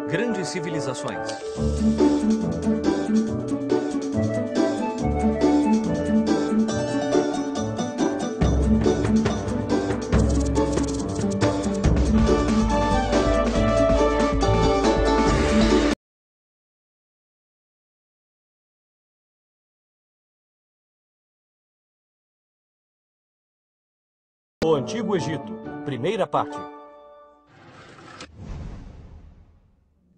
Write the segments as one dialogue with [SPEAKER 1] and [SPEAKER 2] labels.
[SPEAKER 1] Grandes civilizações. O Antigo Egito, primeira parte.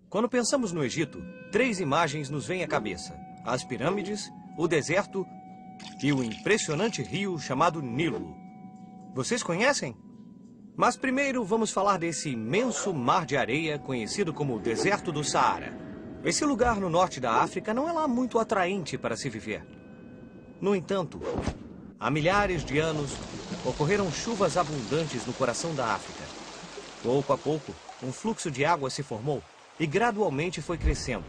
[SPEAKER 1] Quando pensamos no Egito, 3 imagens nos vêm à cabeça: as pirâmides, o deserto e o impressionante rio chamado Nilo. Vocês conhecem? Mas primeiro vamos falar desse imenso mar de areia conhecido como o Deserto do Saara. Esse lugar no norte da África não é lá muito atraente para se viver. No entanto, há milhares de anos, ocorreram chuvas abundantes no coração da África. Pouco a pouco, um fluxo de água se formou e gradualmente foi crescendo.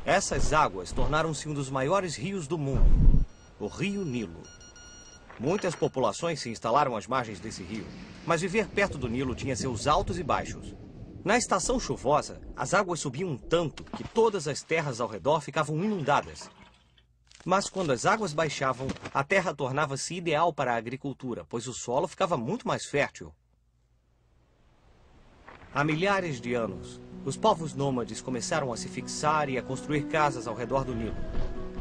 [SPEAKER 1] Essas águas tornaram-se um dos maiores rios do mundo, o Rio Nilo. Muitas populações se instalaram às margens desse rio, mas viver perto do Nilo tinha seus altos e baixos. Na estação chuvosa, as águas subiam tanto que todas as terras ao redor ficavam inundadas. Mas quando as águas baixavam, a terra tornava-se ideal para a agricultura, pois o solo ficava muito mais fértil. Há milhares de anos, os povos nômades começaram a se fixar e a construir casas ao redor do Nilo.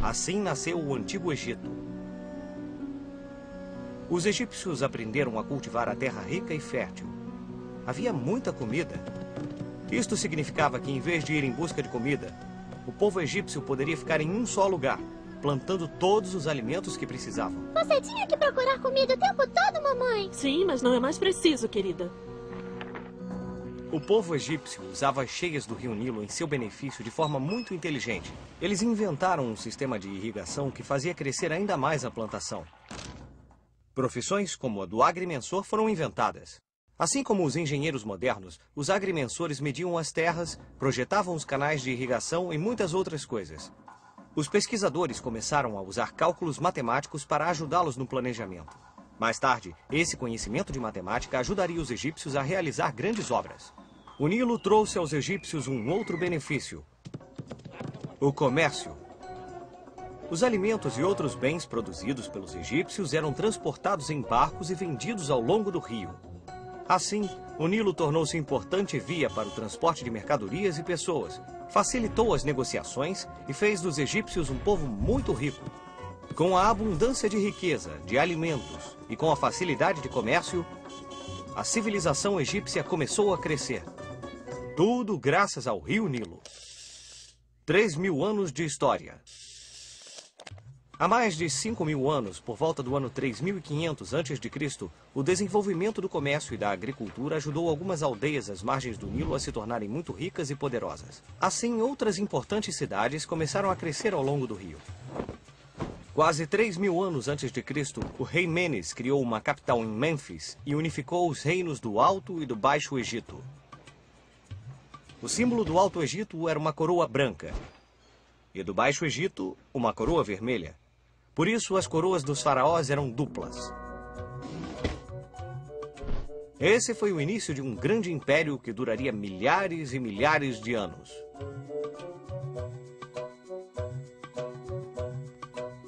[SPEAKER 1] Assim nasceu o Antigo Egito. Os egípcios aprenderam a cultivar a terra rica e fértil. Havia muita comida. Isto significava que, em vez de ir em busca de comida, o povo egípcio poderia ficar em um só lugar, plantando todos os alimentos que precisavam.
[SPEAKER 2] Você tinha que procurar comida o tempo todo, mamãe.
[SPEAKER 3] Sim, mas não é mais preciso, querida.
[SPEAKER 1] O povo egípcio usava as cheias do rio Nilo em seu benefício de forma muito inteligente. Eles inventaram um sistema de irrigação que fazia crescer ainda mais a plantação. Profissões como a do agrimensor foram inventadas. Assim como os engenheiros modernos, os agrimensores mediam as terras, projetavam os canais de irrigação e muitas outras coisas. Os pesquisadores começaram a usar cálculos matemáticos para ajudá-los no planejamento. Mais tarde, esse conhecimento de matemática ajudaria os egípcios a realizar grandes obras. O Nilo trouxe aos egípcios um outro benefício: o comércio. Os alimentos e outros bens produzidos pelos egípcios eram transportados em barcos e vendidos ao longo do rio. Assim, o Nilo tornou-se importante via para o transporte de mercadorias e pessoas, facilitou as negociações e fez dos egípcios um povo muito rico. Com a abundância de riqueza, de alimentos e com a facilidade de comércio, a civilização egípcia começou a crescer. Tudo graças ao rio Nilo. 3.000 anos de história. Há mais de 5.000 anos, por volta do ano 3.500 a.C., o desenvolvimento do comércio e da agricultura ajudou algumas aldeias às margens do Nilo a se tornarem muito ricas e poderosas. Assim, outras importantes cidades começaram a crescer ao longo do rio. Quase 3.000 anos antes de Cristo, o rei Menes criou uma capital em Mênfis e unificou os reinos do Alto e do Baixo Egito. O símbolo do Alto Egito era uma coroa branca e do Baixo Egito, uma coroa vermelha. Por isso, as coroas dos faraós eram duplas. Esse foi o início de um grande império que duraria milhares e milhares de anos.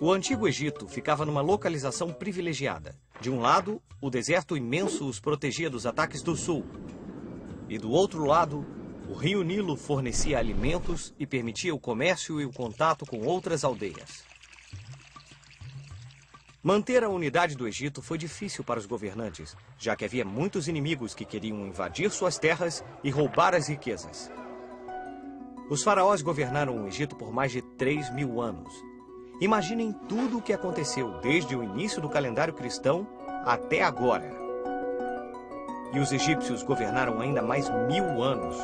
[SPEAKER 1] O Antigo Egito ficava numa localização privilegiada. De um lado, o deserto imenso os protegia dos ataques do sul. E do outro lado, o rio Nilo fornecia alimentos e permitia o comércio e o contato com outras aldeias. Manter a unidade do Egito foi difícil para os governantes, já que havia muitos inimigos que queriam invadir suas terras e roubar as riquezas. Os faraós governaram o Egito por mais de 3.000 anos. Imaginem tudo o que aconteceu desde o início do calendário cristão até agora. E os egípcios governaram ainda mais 1.000 anos.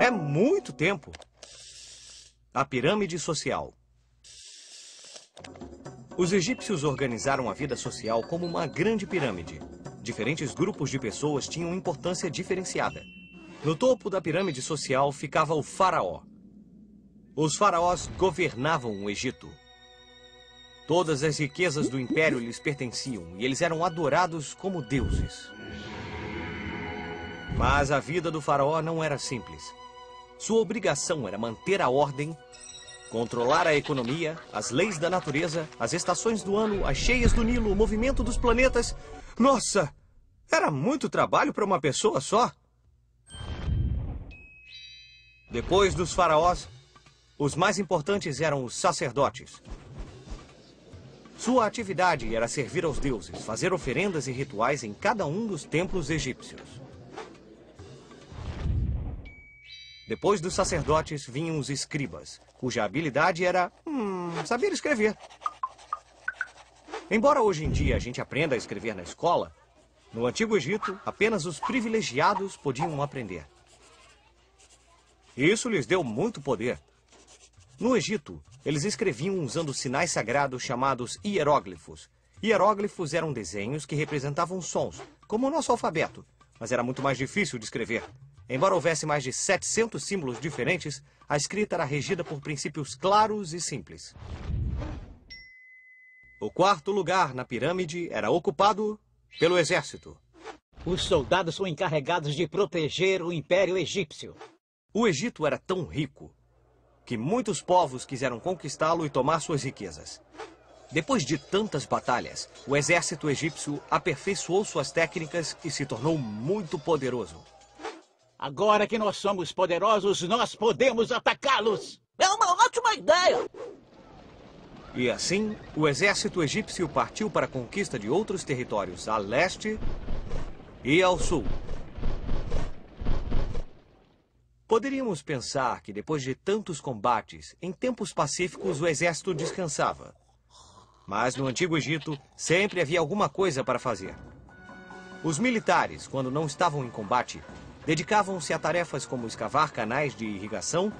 [SPEAKER 1] É muito tempo! A pirâmide social. Os egípcios organizaram a vida social como uma grande pirâmide. Diferentes grupos de pessoas tinham importância diferenciada. No topo da pirâmide social ficava o faraó. Os faraós governavam o Egito. Todas as riquezas do império lhes pertenciam e eles eram adorados como deuses. Mas a vida do faraó não era simples. Sua obrigação era manter a ordem, controlar a economia, as leis da natureza, as estações do ano, as cheias do Nilo, o movimento dos planetas. Nossa! Era muito trabalho para uma pessoa só. Depois dos faraós, os mais importantes eram os sacerdotes. Sua atividade era servir aos deuses, fazer oferendas e rituais em cada um dos templos egípcios. Depois dos sacerdotes vinham os escribas, cuja habilidade era saber escrever. Embora hoje em dia a gente aprenda a escrever na escola, no Antigo Egito apenas os privilegiados podiam aprender. Isso lhes deu muito poder. No Egito, eles escreviam usando sinais sagrados chamados hieróglifos. Hieróglifos eram desenhos que representavam sons, como o nosso alfabeto, mas era muito mais difícil de escrever. Embora houvesse mais de 700 símbolos diferentes, a escrita era regida por princípios claros e simples. O quarto lugar na pirâmide era ocupado pelo exército.
[SPEAKER 4] Os soldados são encarregados de proteger o Império Egípcio.
[SPEAKER 1] O Egito era tão rico que muitos povos quiseram conquistá-lo e tomar suas riquezas. Depois de tantas batalhas, o exército egípcio aperfeiçoou suas técnicas e se tornou muito poderoso.
[SPEAKER 4] Agora que nós somos poderosos, nós podemos atacá-los! É uma ótima ideia!
[SPEAKER 1] E assim, o exército egípcio partiu para a conquista de outros territórios a leste e ao sul. Poderíamos pensar que depois de tantos combates, em tempos pacíficos o exército descansava. Mas no Antigo Egito, sempre havia alguma coisa para fazer. Os militares, quando não estavam em combate, dedicavam-se a tarefas como escavar canais de irrigação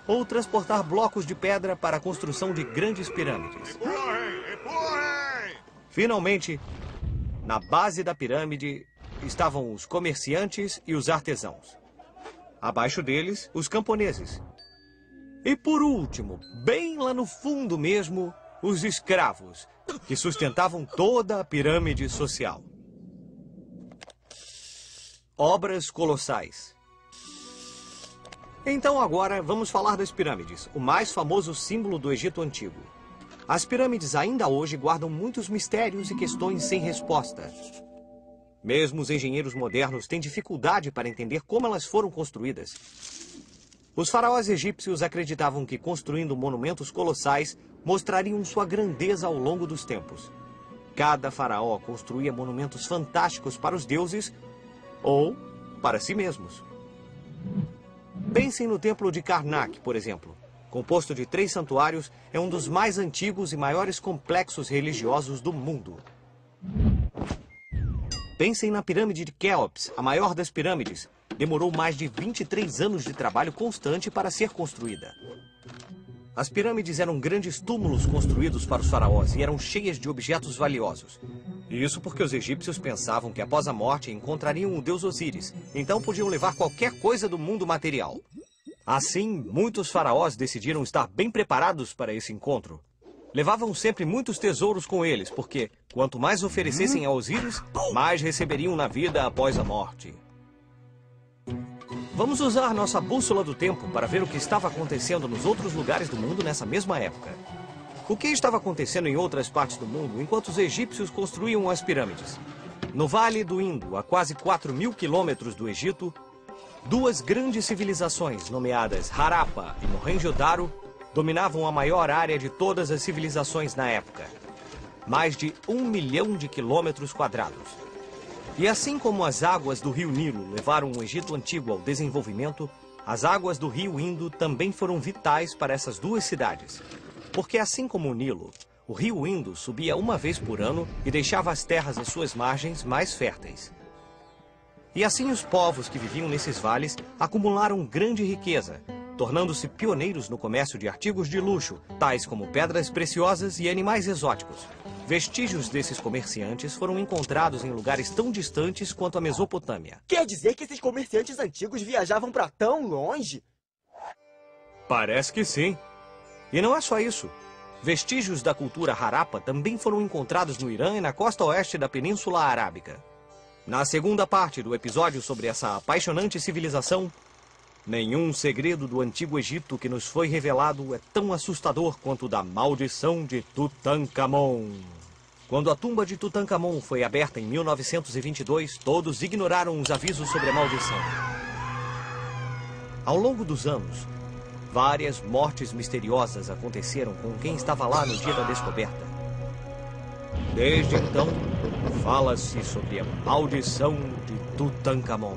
[SPEAKER 1] ou transportar blocos de pedra para a construção de grandes pirâmides.
[SPEAKER 5] Empurrem! Empurrem!
[SPEAKER 1] Finalmente, na base da pirâmide estavam os comerciantes e os artesãos. Abaixo deles, os camponeses. E por último, bem lá no fundo mesmo, os escravos, que sustentavam toda a pirâmide social. Obras colossais. Então agora vamos falar das pirâmides, o mais famoso símbolo do Egito Antigo. As pirâmides ainda hoje guardam muitos mistérios e questões sem resposta. Mesmo os engenheiros modernos têm dificuldade para entender como elas foram construídas. Os faraós egípcios acreditavam que construindo monumentos colossais mostrariam sua grandeza ao longo dos tempos. Cada faraó construía monumentos fantásticos para os deuses ou para si mesmos. Pensem no templo de Karnak, por exemplo. Composto de 3 santuários, é um dos mais antigos e maiores complexos religiosos do mundo. Pensem na pirâmide de Quéops, a maior das pirâmides. Demorou mais de 23 anos de trabalho constante para ser construída. As pirâmides eram grandes túmulos construídos para os faraós e eram cheias de objetos valiosos. Isso porque os egípcios pensavam que após a morte encontrariam o deus Osíris, então podiam levar qualquer coisa do mundo material. Assim, muitos faraós decidiram estar bem preparados para esse encontro. Levavam sempre muitos tesouros com eles, porque quanto mais oferecessem a Osíris, mais receberiam na vida após a morte. Vamos usar nossa bússola do tempo para ver o que estava acontecendo nos outros lugares do mundo nessa mesma época. O que estava acontecendo em outras partes do mundo enquanto os egípcios construíam as pirâmides? No Vale do Indo, a quase 4.000 quilômetros do Egito, 2 grandes civilizações, nomeadas Harappa e Mohenjo-Daro, dominavam a maior área de todas as civilizações na época. Mais de 1 milhão de quilômetros quadrados. E assim como as águas do rio Nilo levaram o Egito Antigo ao desenvolvimento, as águas do rio Indo também foram vitais para essas 2 cidades. Porque assim como o Nilo, o rio Indo subia uma vez por ano e deixava as terras às suas margens mais férteis. E assim os povos que viviam nesses vales acumularam grande riqueza, tornando-se pioneiros no comércio de artigos de luxo, tais como pedras preciosas e animais exóticos. Vestígios desses comerciantes foram encontrados em lugares tão distantes quanto a Mesopotâmia.
[SPEAKER 6] Quer dizer que esses comerciantes antigos viajavam para tão longe?
[SPEAKER 1] Parece que sim. E não é só isso. Vestígios da cultura Harappa também foram encontrados no Irã e na costa oeste da Península Arábica. Na segunda parte do episódio sobre essa apaixonante civilização, nenhum segredo do Antigo Egito que nos foi revelado é tão assustador quanto o da maldição de Tutankhamon. Quando a tumba de Tutankhamon foi aberta em 1922, todos ignoraram os avisos sobre a maldição. Ao longo dos anos, várias mortes misteriosas aconteceram com quem estava lá no dia da descoberta. Desde então, fala-se sobre a maldição de Tutankhamon.